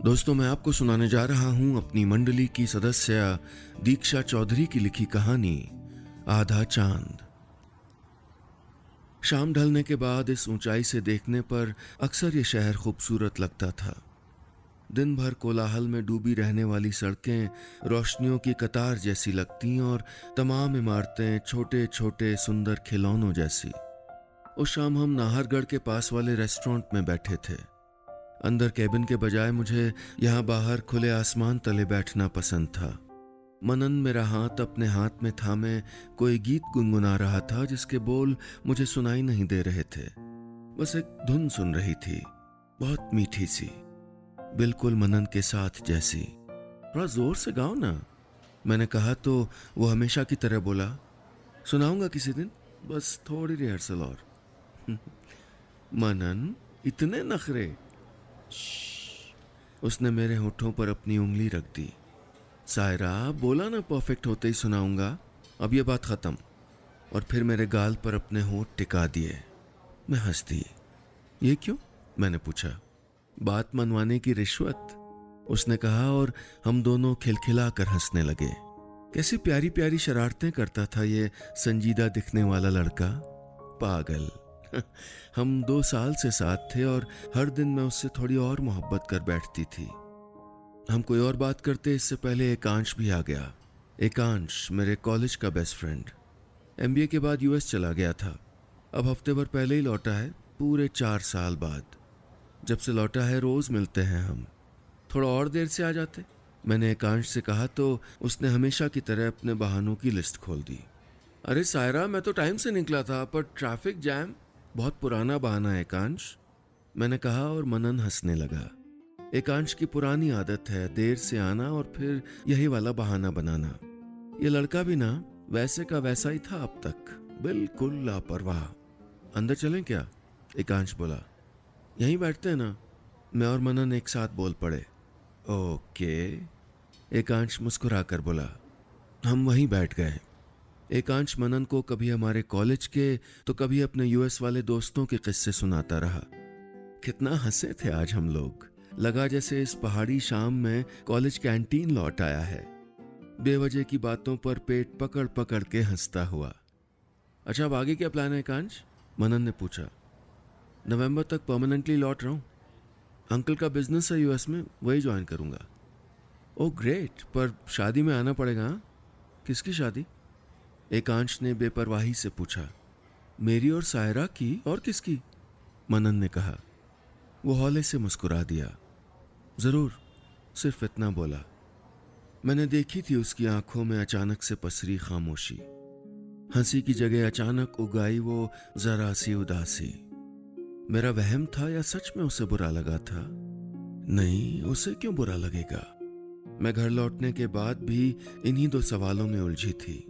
दोस्तों, मैं आपको सुनाने जा रहा हूं अपनी मंडली की सदस्य दीक्षा चौधरी की लिखी कहानी आधा चांद। शाम ढलने के बाद इस ऊंचाई से देखने पर अक्सर ये शहर खूबसूरत लगता था। दिन भर कोलाहल में डूबी रहने वाली सड़कें रोशनियों की कतार जैसी लगती और तमाम इमारतें छोटे छोटे सुंदर खिलौनों जैसी। उस शाम हम नाहरगढ़ के पास वाले रेस्टोरेंट में बैठे थे। अंदर केबिन के बजाय मुझे यहाँ बाहर खुले आसमान तले बैठना पसंद था। मनन मेरा हाथ अपने हाथ में थामे कोई गीत गुनगुना रहा था जिसके बोल मुझे सुनाई नहीं दे रहे थे। बस एक धुन सुन रही थी, बहुत मीठी सी, बिल्कुल मनन के साथ जैसी। थोड़ा जोर से गाओ ना, मैंने कहा तो वो हमेशा की तरह बोला, सुनाऊंगा किसी दिन, बस थोड़ी रिहर्सल और। मनन, इतने नखरे। उसने मेरे होठों पर अपनी उंगली रख दी। सायरा, बोला ना परफेक्ट होते ही सुनाऊंगा, अब ये बात खत्म। और फिर मेरे गाल पर अपने होठ टिका दिए। मैं हंस दी। ये क्यों? मैंने पूछा। बात मनवाने की रिश्वत, उसने कहा और हम दोनों खिलखिला कर हंसने लगे। कैसी प्यारी प्यारी शरारतें करता था ये संजीदा दिखने वाला लड़का। पागल। हम 2 साल से साथ थे और हर दिन मैं उससे थोड़ी और मोहब्बत कर बैठती थी। हम कोई और बात करते इससे पहले एकांश भी आ गया। एकांश मेरे कॉलेज का बेस्ट फ्रेंड, एमबीए के बाद यूएस चला गया था। अब हफ्ते भर पहले ही लौटा है, पूरे 4 साल बाद। जब से लौटा है रोज मिलते हैं हम। थोड़ा और देर से आ जाते, मैंने एकांश से कहा तो उसने हमेशा की तरह अपने बहानों की लिस्ट खोल दी। अरे सायरा, मैं तो टाइम से निकला था पर ट्रैफिक जैम। बहुत पुराना बहाना है एकांश, मैंने कहा और मनन हंसने लगा। एकांश की पुरानी आदत है देर से आना और फिर यही वाला बहाना बनाना। ये लड़का भी ना वैसे का वैसा ही था अब तक, बिल्कुल लापरवाह। अंदर चलें क्या? एकांश बोला। यहीं बैठते हैं ना, मैं और मनन एक साथ बोल पड़े। ओके, एकांश मुस्कुरा कर बोला। हम वहीं बैठ गए। एकांश मनन को कभी हमारे कॉलेज के तो कभी अपने यूएस वाले दोस्तों के किस्से सुनाता रहा। कितना हंसे थे आज हम लोग, लगा जैसे इस पहाड़ी शाम में कॉलेज कैंटीन लौट आया है। बेवजह की बातों पर पेट पकड़ पकड़ के हंसता हुआ। अच्छा, अब आगे क्या प्लान है एकांश? मनन ने पूछा। नवंबर तक परमानेंटली लौट रहा हूँ। अंकल का बिजनेस है यूएस में, वही ज्वाइन करूंगा। ओह ग्रेट, पर शादी में आना पड़ेगा। हाँ? किसकी शादी? एकांश ने बेपरवाही से पूछा। मेरी और सायरा की, और किसकी? मनन ने कहा। वो हौले से मुस्कुरा दिया। जरूर, सिर्फ इतना बोला। मैंने देखी थी उसकी आंखों में अचानक से पसरी खामोशी। हंसी की जगह अचानक उगाई वो जरा सी उदासी। मेरा वहम था या सच में उसे बुरा लगा था? नहीं, उसे क्यों बुरा लगेगा। मैं घर लौटने के बाद भी इन्हीं 2 सवालों में उलझी थी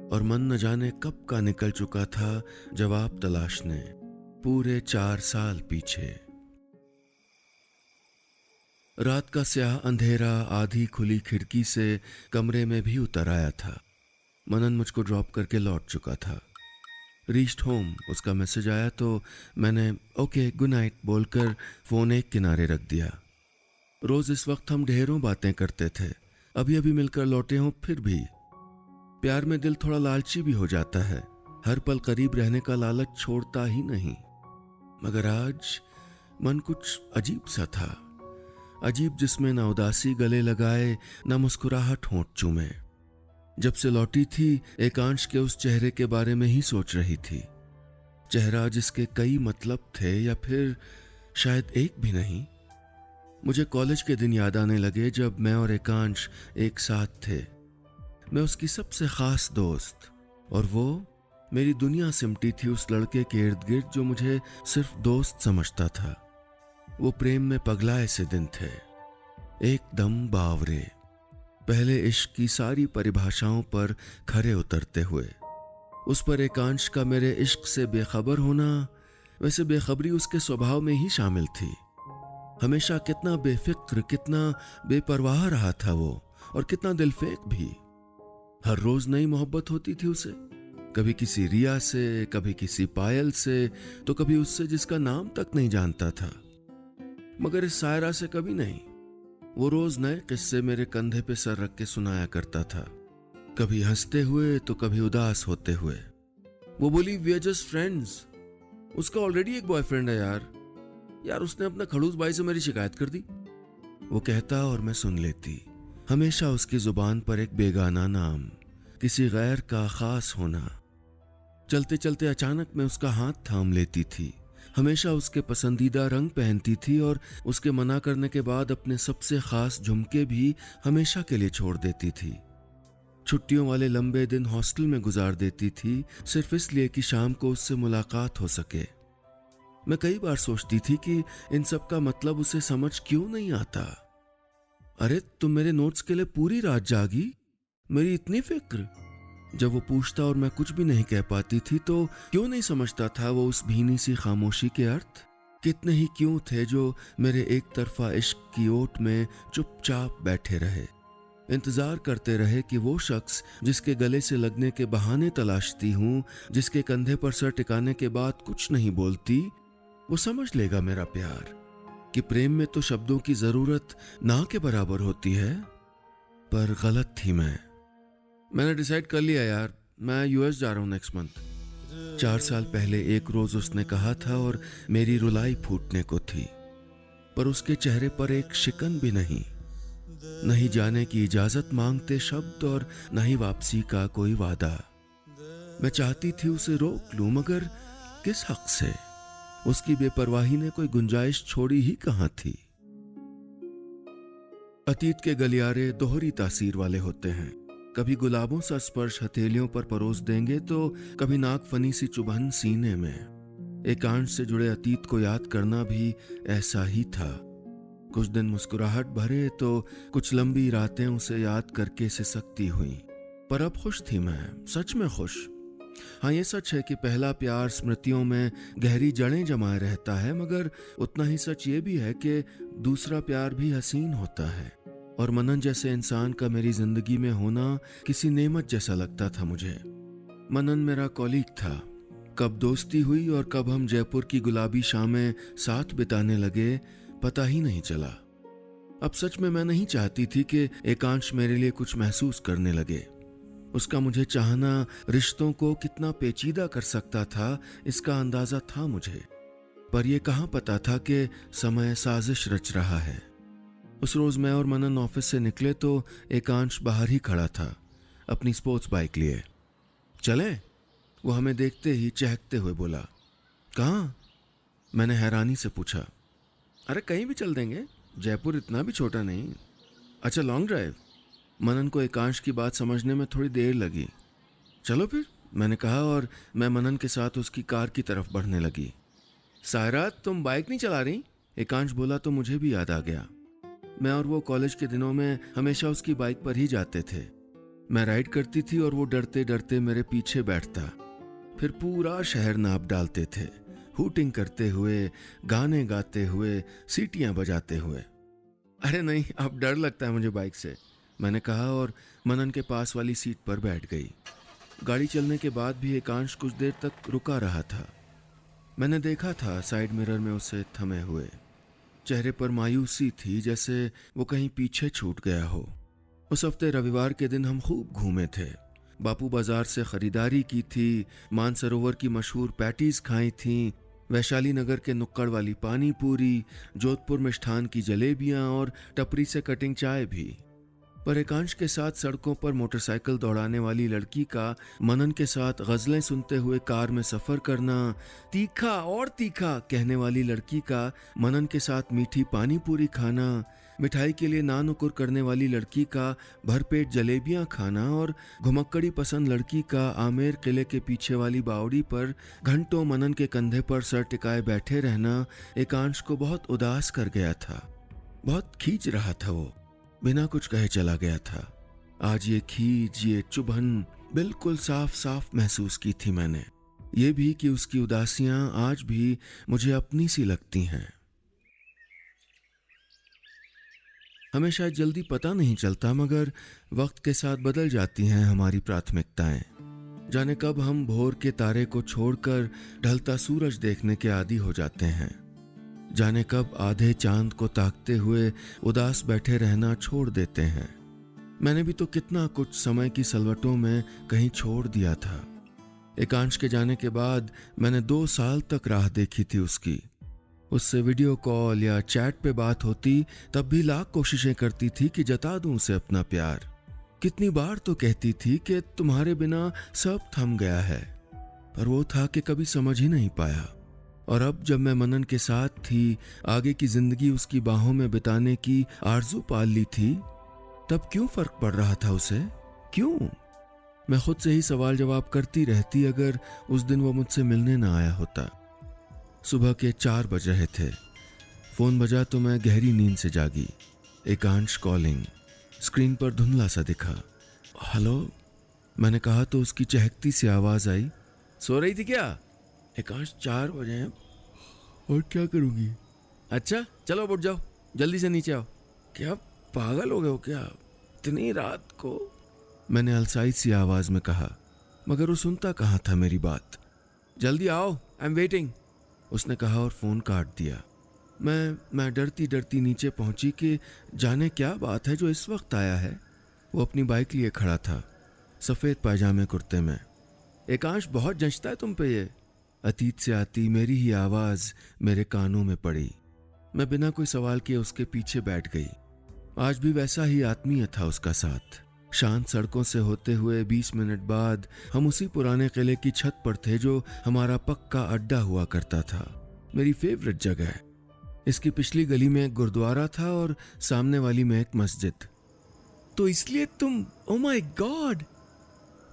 और मन न जाने कब का निकल चुका था जवाब तलाशने, पूरे 4 साल पीछे। रात का स्याह अंधेरा आधी खुली खिड़की से कमरे में भी उतर आया था। मनन मुझको ड्रॉप करके लौट चुका था। रीच्ड होम, उसका मैसेज आया तो मैंने ओके गुड नाइट बोलकर फोन एक किनारे रख दिया। रोज इस वक्त हम ढेरों बातें करते थे, अभी अभी मिलकर लौटे हों फिर भी। प्यार में दिल थोड़ा लालची भी हो जाता है, हर पल करीब रहने का लालच छोड़ता ही नहीं। मगर आज मन कुछ अजीब सा था, अजीब जिसमें ना उदासी गले लगाए ना मुस्कुराहट होंठ चूमे। जब से लौटी थी एकांश के उस चेहरे के बारे में ही सोच रही थी। चेहरा जिसके कई मतलब थे या फिर शायद एक भी नहीं। मुझे कॉलेज के दिन याद आने लगे जब मैं और एकांश एक साथ थे। मैं उसकी सबसे खास दोस्त और वो मेरी दुनिया सिमटी थी उस लड़के के इर्द गिर्द जो मुझे सिर्फ दोस्त समझता था। वो प्रेम में पगलाए से दिन थे, एकदम बावरे, पहले इश्क की सारी परिभाषाओं पर खरे उतरते हुए। उस पर एकांश का मेरे इश्क से बेखबर होना, वैसे बेखबरी उसके स्वभाव में ही शामिल थी। हमेशा कितना बेफिक्र, कितना बेपरवाह रहा था वो, और कितना दिलफेक भी। हर रोज नई मोहब्बत होती थी उसे, कभी किसी रिया से, कभी किसी पायल से, तो कभी उससे जिसका नाम तक नहीं जानता था। मगर इस सायरा से कभी नहीं। वो रोज नए किस्से मेरे कंधे पे सर रख के सुनाया करता था, कभी हंसते हुए तो कभी उदास होते हुए। वो बोली, वी आर जस्ट फ्रेंड्स। उसका ऑलरेडी एक बॉयफ्रेंड है यार उसने अपना खड़ूस भाई से मेरी शिकायत कर दी। वो कहता और मैं सुन लेती। हमेशा उसकी जुबान पर एक बेगाना नाम, किसी गैर का खास होना। चलते चलते अचानक मैं उसका हाथ थाम लेती थी। हमेशा उसके पसंदीदा रंग पहनती थी और उसके मना करने के बाद अपने सबसे खास झुमके भी हमेशा के लिए छोड़ देती थी। छुट्टियों वाले लंबे दिन हॉस्टल में गुजार देती थी, सिर्फ इसलिए कि शाम को उससे मुलाकात हो सके। मैं कई बार सोचती थी कि इन सब का मतलब उसे समझ क्यों नहीं आता। अरे तुम मेरे नोट्स के लिए पूरी रात जागी, मेरी इतनी फिक्र। जब वो पूछता और मैं कुछ भी नहीं कह पाती थी तो क्यों नहीं समझता था वो उस भीनी सी खामोशी के अर्थ। कितने ही क्यों थे जो मेरे एक तरफा इश्क की ओट में चुपचाप बैठे रहे, इंतजार करते रहे कि वो शख्स जिसके गले से लगने के बहाने तलाशती हूँ, जिसके कंधे पर सर टिकाने के बाद कुछ नहीं बोलती, वो समझ लेगा मेरा प्यार। कि प्रेम में तो शब्दों की जरूरत ना के बराबर होती है। पर गलत थी मैंने डिसाइड कर लिया यार, मैं यूएस जा रहा हूँ नेक्स्ट मंथ। 4 साल पहले एक रोज उसने कहा था और मेरी रुलाई फूटने को थी, पर उसके चेहरे पर एक शिकन भी नहीं जाने की इजाजत मांगते शब्द और न ही वापसी का कोई वादा। मैं चाहती थी उसे रोक लूं, मगर किस हक से? उसकी बेपरवाही ने कोई गुंजाइश छोड़ी ही कहां थी। अतीत के गलियारे दोहरी तासीर वाले होते हैं। कभी गुलाबों सा स्पर्श हथेलियों पर परोस देंगे तो कभी नागफनी सी चुभन सीने में। एकांश से जुड़े अतीत को याद करना भी ऐसा ही था। कुछ दिन मुस्कुराहट भरे तो कुछ लंबी रातें उसे याद करके सिसकती हुई। पर अब खुश थी मैं, सच में खुश। हाँ, ये सच है कि पहला प्यार स्मृतियों में गहरी जड़ें जमाए रहता है, मगर उतना ही सच ये भी है कि दूसरा प्यार भी हसीन होता है। और मनन जैसे इंसान का मेरी जिंदगी में होना किसी नेमत जैसा लगता था मुझे। मनन मेरा कॉलीग था। कब दोस्ती हुई और कब हम जयपुर की गुलाबी शामें साथ बिताने लगे, पता ही नहीं चला। अब सच में मैं नहीं चाहती थी कि एकांश मेरे लिए कुछ महसूस करने लगे। उसका मुझे चाहना रिश्तों को कितना पेचीदा कर सकता था, इसका अंदाजा था मुझे। पर यह कहां पता था कि समय साजिश रच रहा है। उस रोज मैं और मनन ऑफिस से निकले तो एकांश बाहर ही खड़ा था, अपनी स्पोर्ट्स बाइक लिए। चलें? वो हमें देखते ही चहकते हुए बोला। कहाँ? मैंने हैरानी से पूछा। अरे कहीं भी चल देंगे, जयपुर इतना भी छोटा नहीं। अच्छा, लॉन्ग ड्राइव? मनन को एकांश की बात समझने में थोड़ी देर लगी। चलो फिर, मैंने कहा और मैं मनन के साथ उसकी कार की तरफ बढ़ने लगी। सायरा, तुम बाइक नहीं चला रही? एकांश बोला तो मुझे भी याद आ गया। मैं और वो कॉलेज के दिनों में हमेशा उसकी बाइक पर ही जाते थे। मैं राइड करती थी और वो डरते डरते मेरे पीछे बैठता। फिर पूरा शहर नाप डालते थे, हूटिंग करते हुए, गाने गाते हुए, सीटियां बजाते हुए। अरे नहीं, अब डर लगता है मुझे बाइक से, मैंने कहा और मनन के पास वाली सीट पर बैठ गई। गाड़ी चलने के बाद भी एकांश कुछ देर तक रुका रहा था। मैंने देखा था साइड मिरर में उसे थमे हुए। चेहरे पर मायूसी थी, जैसे वो कहीं पीछे छूट गया हो। उस हफ्ते रविवार के दिन हम खूब घूमे थे। बापू बाजार से खरीदारी की थी, मानसरोवर की मशहूर पैटीज खाई थीं, वैशाली नगर के नुक्कड़ वाली पानी पूरी, जोधपुर मिष्ठान की जलेबियां और टपरी से कटिंग चाय भी। पर एकांश के साथ सड़कों पर मोटरसाइकिल दौड़ाने वाली लड़की का, मनन के साथ गजलें सुनते हुए कार में सफर करना, तीखा और तीखा कहने वाली लड़की का मनन के साथ मीठी पानी पूरी खाना, मिठाई के लिए नानुकुर करने वाली लड़की का भरपेट जलेबियां खाना और घुमक्कड़ी पसंद लड़की का आमेर किले के पीछे वाली बावड़ी पर घंटों मनन के कंधे पर सर टिकाए बैठे रहना एकांश को बहुत उदास कर गया था। बहुत खींच रहा था वो, बिना कुछ कहे चला गया था। आज ये खींच, ये चुभन बिल्कुल साफ साफ महसूस की थी मैंने। ये भी कि उसकी उदासियां आज भी मुझे अपनी सी लगती हैं। हमें शायद जल्दी पता नहीं चलता, मगर वक्त के साथ बदल जाती हैं हमारी प्राथमिकताएं। जाने कब हम भोर के तारे को छोड़कर ढलता सूरज देखने के आदी हो जाते हैं। जाने कब आधे चांद को ताकते हुए उदास बैठे रहना छोड़ देते हैं। मैंने भी तो कितना कुछ समय की सलवटों में कहीं छोड़ दिया था। एकांश के जाने के बाद मैंने 2 साल तक राह देखी थी उसकी। उससे वीडियो कॉल या चैट पे बात होती तब भी लाख कोशिशें करती थी कि जता दूं उसे अपना प्यार। कितनी बार तो कहती थी कि तुम्हारे बिना सब थम गया है, पर वो था कि कभी समझ ही नहीं पाया। और अब जब मैं मनन के साथ थी, आगे की जिंदगी उसकी बाहों में बिताने की आरजू पाल ली थी, तब क्यों फर्क पड़ रहा था उसे? क्यों? मैं खुद से ही सवाल जवाब करती रहती अगर उस दिन वो मुझसे मिलने ना आया होता। सुबह के 4 बज रहे थे। फोन बजा तो मैं गहरी नींद से जागी। एकांश कॉलिंग। स्क्रीन पर धुंधला सा दिखा। हेलो, मैंने कहा तो उसकी चहकती सी आवाज आई। सो रही थी क्या? एकांश 4 बजे हैं और क्या करूंगी? अच्छा चलो उठ जाओ, जल्दी से नीचे आओ। क्या पागल हो गए हो क्या, इतनी रात को? मैंने अलसाई सी आवाज में कहा, मगर वो सुनता कहाँ था मेरी बात। जल्दी आओ, आई एम वेटिंग, उसने कहा और फोन काट दिया। मैं डरती डरती नीचे पहुंची कि जाने क्या बात है जो इस वक्त आया है। वो अपनी बाइक लिए खड़ा था, सफेद पायजामे कुर्ते में। एकांश, बहुत जंचता है तुम पे ये। अतीत से आती मेरी ही आवाज मेरे कानों में पड़ी। मैं बिना कोई सवाल किए उसके पीछे बैठ गई। आज भी वैसा ही आत्मीय था उसका साथ। शांत सड़कों से होते हुए 20 मिनट बाद हम उसी पुराने किले की छत पर थे जो हमारा पक्का अड्डा हुआ करता था। मेरी फेवरेट जगह। इसकी पिछली गली में एक गुरुद्वारा था और सामने वाली में एक मस्जिद। तो इसलिए तुम, ओ माय गॉड!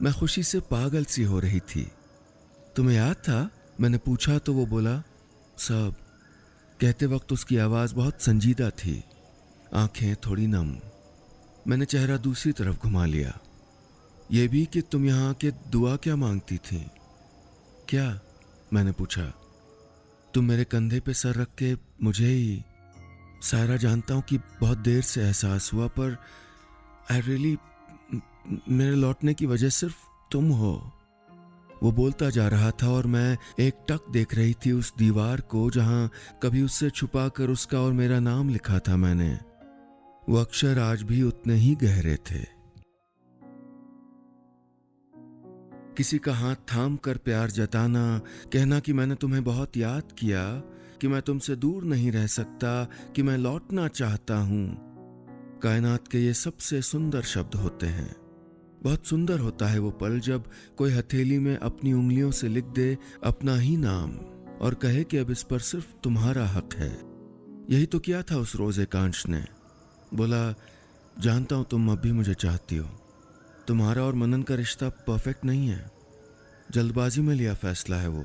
मैं खुशी से पागल सी हो रही थी। तुम्हें याद था? मैंने पूछा तो वो बोला, सब। कहते वक्त उसकी आवाज बहुत संजीदा थी, आंखें थोड़ी नम। मैंने चेहरा दूसरी तरफ घुमा लिया। यह भी कि तुम यहां के दुआ क्या मांगती थी? क्या? मैंने पूछा। तुम मेरे कंधे पे सर रख के मुझे ही। सायरा, जानता हूं कि बहुत देर से एहसास हुआ, पर आई रियली, मेरे लौटने की वजह सिर्फ तुम हो। वो बोलता जा रहा था और मैं एक टक देख रही थी उस दीवार को जहां कभी उससे छुपा कर उसका और मेरा नाम लिखा था मैंने। वो अक्षर आज भी उतने ही गहरे थे। किसी का हाथ थाम कर प्यार जताना, कहना कि मैंने तुम्हें बहुत याद किया, कि मैं तुमसे दूर नहीं रह सकता, कि मैं लौटना चाहता हूं। कायनात के ये सबसे सुंदर शब्द होते हैं। बहुत सुंदर होता है वो पल जब कोई हथेली में अपनी उंगलियों से लिख दे अपना ही नाम और कहे कि अब इस पर सिर्फ तुम्हारा हक है। यही तो किया था उस रोज एकांश ने। बोला, जानता हूं तुम अब भी मुझे चाहती हो। तुम्हारा और मनन का रिश्ता परफेक्ट नहीं है, जल्दबाजी में लिया फैसला है वो।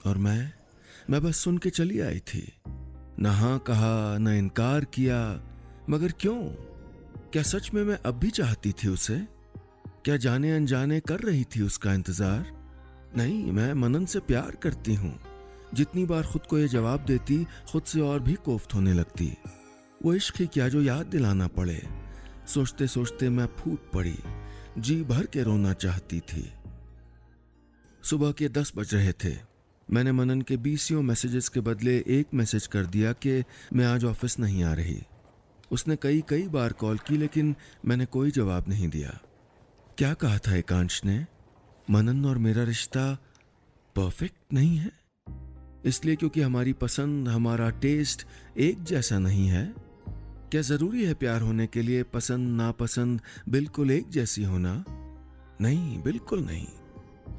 और मैं बस सुन के चली आई थी। न हाँ कहा, न इनकार किया। मगर क्यों? क्या सच में मैं अब भी चाहती थी उसे? क्या जाने अनजाने कर रही थी उसका इंतजार? नहीं, मैं मनन से प्यार करती हूं। जितनी बार खुद को यह जवाब देती, खुद से और भी कोफ्त होने लगती। वो इश्क ही क्या जो याद दिलाना पड़े। सोचते सोचते मैं फूट पड़ी, जी भर के रोना चाहती थी। सुबह के 10 बज रहे थे। मैंने मनन के 20 मैसेजेस के बदले एक मैसेज कर दिया कि मैं आज ऑफिस नहीं आ रही। उसने कई बार कॉल की, लेकिन मैंने कोई जवाब नहीं दिया। क्या कहा था एकांश ने? मनन और मेरा रिश्ता परफेक्ट नहीं है, इसलिए क्योंकि हमारी पसंद, हमारा टेस्ट एक जैसा नहीं है। क्या जरूरी है प्यार होने के लिए पसंद नापसंद बिल्कुल एक जैसी होना? नहीं, बिल्कुल नहीं।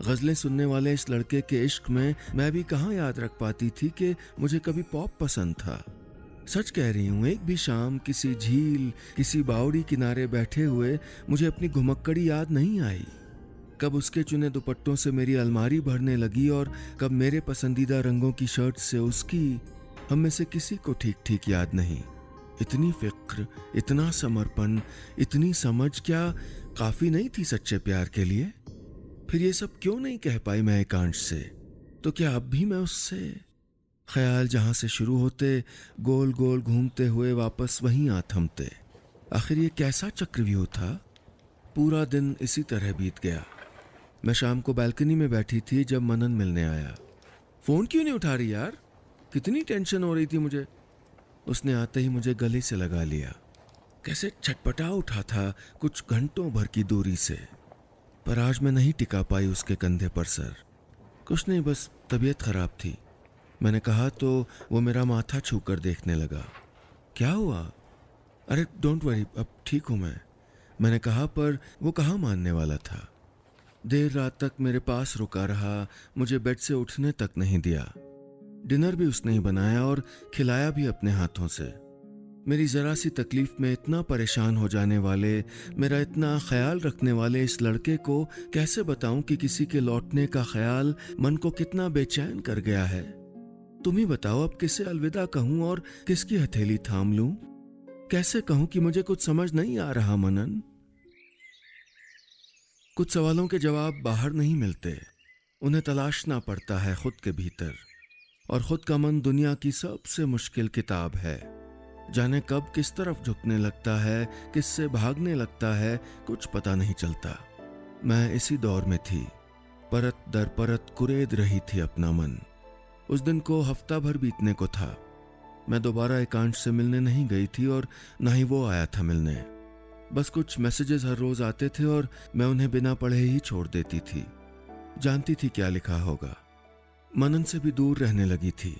गजलें सुनने वाले इस लड़के के इश्क में मैं भी कहां याद रख पाती थी कि मुझे कभी पॉप पसंद था। सच कह रही हूं, एक भी शाम किसी झील, किसी बावड़ी किनारे बैठे हुए मुझे अपनी घुमक्कड़ी याद नहीं आई। कब उसके चुने दुपट्टों से मेरी अलमारी भरने लगी और कब मेरे पसंदीदा रंगों की शर्ट से उसकी। हम में से किसी को ठीक ठीक याद नहीं। इतनी फिक्र, इतना समर्पण, इतनी समझ क्या काफी नहीं थी सच्चे प्यार के लिए? फिर ये सब क्यों नहीं कह पाई मैं एकांश से? तो क्या अब भी मैं उससे? ख्याल जहां से शुरू होते, गोल गोल घूमते हुए वापस वहीं आ थमते। आखिर ये कैसा चक्रव्यूह था? पूरा दिन इसी तरह बीत गया। मैं शाम को बालकनी में बैठी थी जब मनन मिलने आया। फोन क्यों नहीं उठा रही यार? कितनी टेंशन हो रही थी मुझे। उसने आते ही मुझे गले से लगा लिया। कैसे छटपटा उठा था कुछ घंटों भर की दूरी से, पर आज मैं नहीं टिका पाई उसके कंधे पर सर। कुछ नहीं, बस तबीयत खराब थी, मैंने कहा तो वो मेरा माथा छूकर देखने लगा। क्या हुआ? अरे डोंट वरी, अब ठीक हूँ मैंने कहा, पर वो कहाँ मानने वाला था। देर रात तक मेरे पास रुका रहा, मुझे बेड से उठने तक नहीं दिया। डिनर भी उसने ही बनाया और खिलाया भी अपने हाथों से। मेरी जरा सी तकलीफ में इतना परेशान हो जाने वाले, मेरा इतना ख्याल रखने वाले इस लड़के को कैसे बताऊं कि किसी के लौटने का ख्याल मन को कितना बेचैन कर गया है। तुम ही बताओ, अब किसे अलविदा कहूं और किसकी हथेली थाम लूं? कैसे कहूं कि मुझे कुछ समझ नहीं आ रहा मनन। कुछ सवालों के जवाब बाहर नहीं मिलते, उन्हें तलाशना पड़ता है खुद के भीतर। और खुद का मन दुनिया की सबसे मुश्किल किताब है। जाने कब किस तरफ झुकने लगता है, किससे भागने लगता है, कुछ पता नहीं चलता। मैं इसी दौर में थी, परत दर परत कुरेद रही थी अपना मन। उस दिन को हफ्ता भर बीतने को था। मैं दोबारा एकांश से मिलने नहीं गई थी और ना ही वो आया था मिलने। बस कुछ मैसेजेस हर रोज आते थे और मैं उन्हें बिना पढ़े ही छोड़ देती थी। जानती थी क्या लिखा होगा। मनन से भी दूर रहने लगी थी,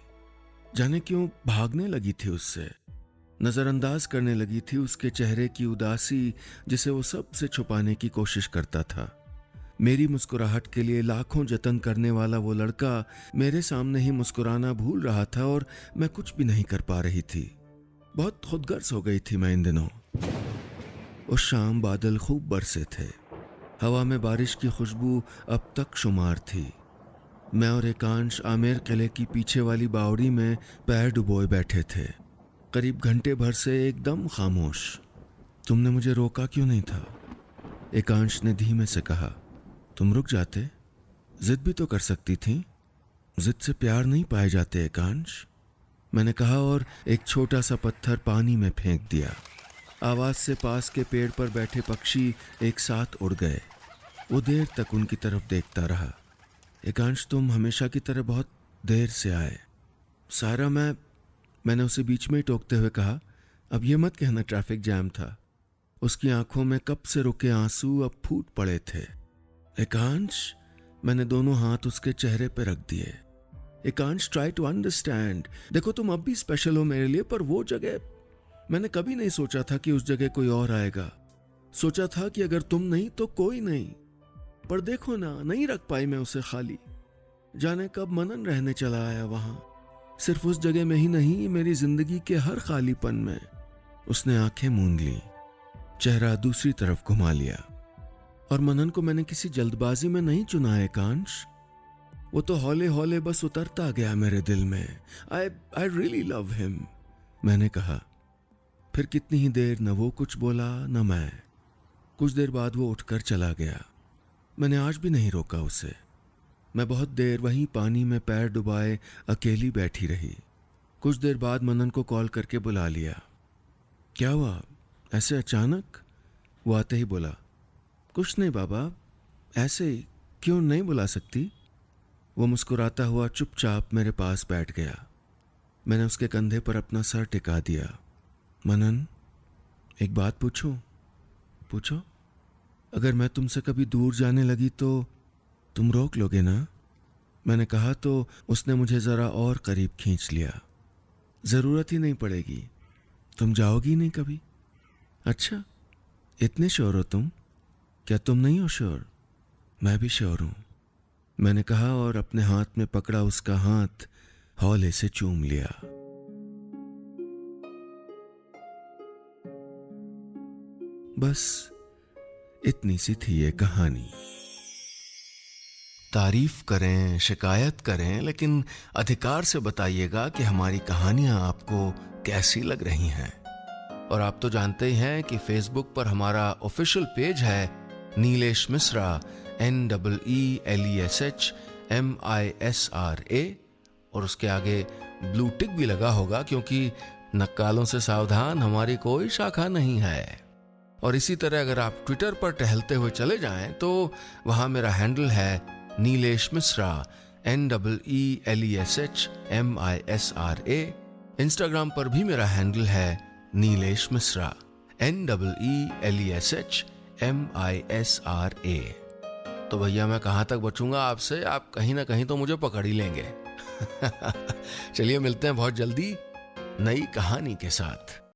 जाने क्यों भागने लगी थी उससे। नजरअंदाज करने लगी थी उसके चेहरे की उदासी, जिसे वो सबसे छुपाने की कोशिश करता था। मेरी मुस्कुराहट के लिए लाखों जतन करने वाला वो लड़का मेरे सामने ही मुस्कुराना भूल रहा था और मैं कुछ भी नहीं कर पा रही थी। बहुत खुदगर्ज हो गई थी मैं इन दिनों। उस शाम बादल खूब बरसे थे, हवा में बारिश की खुशबू अब तक शुमार थी। मैं और एकांश आमेर किले की पीछे वाली बावड़ी में पैर डुबोए बैठे थे, करीब घंटे भर से एकदम खामोश। तुमने मुझे रोका क्यों नहीं था? एकांश ने धीमे से कहा। तुम रुक जाते, जिद भी तो कर सकती थी। जिद से प्यार नहीं पाए जाते एकांश, मैंने कहा और एक छोटा सा पत्थर पानी में फेंक दिया। आवाज से पास के पेड़ पर बैठे पक्षी एक साथ उड़ गए। वो देर तक उनकी तरफ देखता रहा। एकांश, तुम हमेशा की तरह बहुत देर से आए। सारा, मैंने उसे बीच में ही टोकते हुए कहा, अब ये मत कहना ट्रैफिक जैम था। उसकी आंखों में कब से रुके आंसू अब फूट पड़े थे। एकांश, मैंने दोनों हाथ उसके चेहरे पर रख दिए। एकांश, ट्राई टू अंडरस्टैंड। देखो तुम अब भी स्पेशल हो मेरे लिए, पर वो जगह, मैंने कभी नहीं सोचा था कि उस जगह कोई और आएगा। सोचा था कि अगर तुम नहीं तो कोई नहीं, पर देखो ना, नहीं रख पाई मैं उसे खाली। जाने कब मनन रहने चला आया वहां, सिर्फ उस जगह में ही नहीं, मेरी जिंदगी के हर खालीपन में। उसने आंखें मूंद ली, चेहरा दूसरी तरफ घुमा लिया। और मनन को मैंने किसी जल्दबाजी में नहीं चुना एकांश, वो तो हौले हौले बस उतरता गया मेरे दिल में। आई रियली लव हिम, मैंने कहा। फिर कितनी ही देर न वो कुछ बोला न मैं। कुछ देर बाद वो उठकर चला गया। मैंने आज भी नहीं रोका उसे। मैं बहुत देर वहीं पानी में पैर डुबाए अकेली बैठी रही। कुछ देर बाद मनन को कॉल करके बुला लिया। क्या हुआ ऐसे अचानक? वो आते ही बोला, कुछ नहीं बाबा, ऐसे ही। क्यों नहीं बुला सकती? वो मुस्कुराता हुआ चुपचाप मेरे पास बैठ गया। मैंने उसके कंधे पर अपना सर टिका दिया। मनन, एक बात पूछूं? पूछो। अगर मैं तुमसे कभी दूर जाने लगी तो तुम रोक लोगे ना? मैंने कहा तो उसने मुझे जरा और करीब खींच लिया। जरूरत ही नहीं पड़ेगी, तुम जाओगी नहीं कभी। अच्छा, इतने श्योर हो तुम? क्या तुम नहीं हो श्योर? मैं भी श्योर हूं, मैंने कहा और अपने हाथ में पकड़ा उसका हाथ हौले से चूम लिया। बस इतनी सी थी ये कहानी। तारीफ करें, शिकायत करें, लेकिन अधिकार से बताइएगा कि हमारी कहानियां आपको कैसी लग रही हैं। और आप तो जानते ही हैं कि फेसबुक पर हमारा ऑफिशियल पेज है नीलेश मिश्रा, NEELESHMISRA, और उसके आगे ब्लू टिक भी लगा होगा, क्योंकि नक्कालों से सावधान हमारी कोई शाखा नहीं है। और इसी तरह अगर आप ट्विटर पर टहलते हुए चले जाएं तो वहां मेरा हैंडल है नीलेश मिश्रा, NEELESHMISRA। इंस्टाग्राम पर भी मेरा हैंडल है नीलेश मिश्रा, NEELESHMISRA। तो भैया मैं कहाँ तक बचूंगा आपसे, आप कहीं ना कहीं तो मुझे पकड़ ही लेंगे। चलिए मिलते हैं बहुत जल्दी नई कहानी के साथ।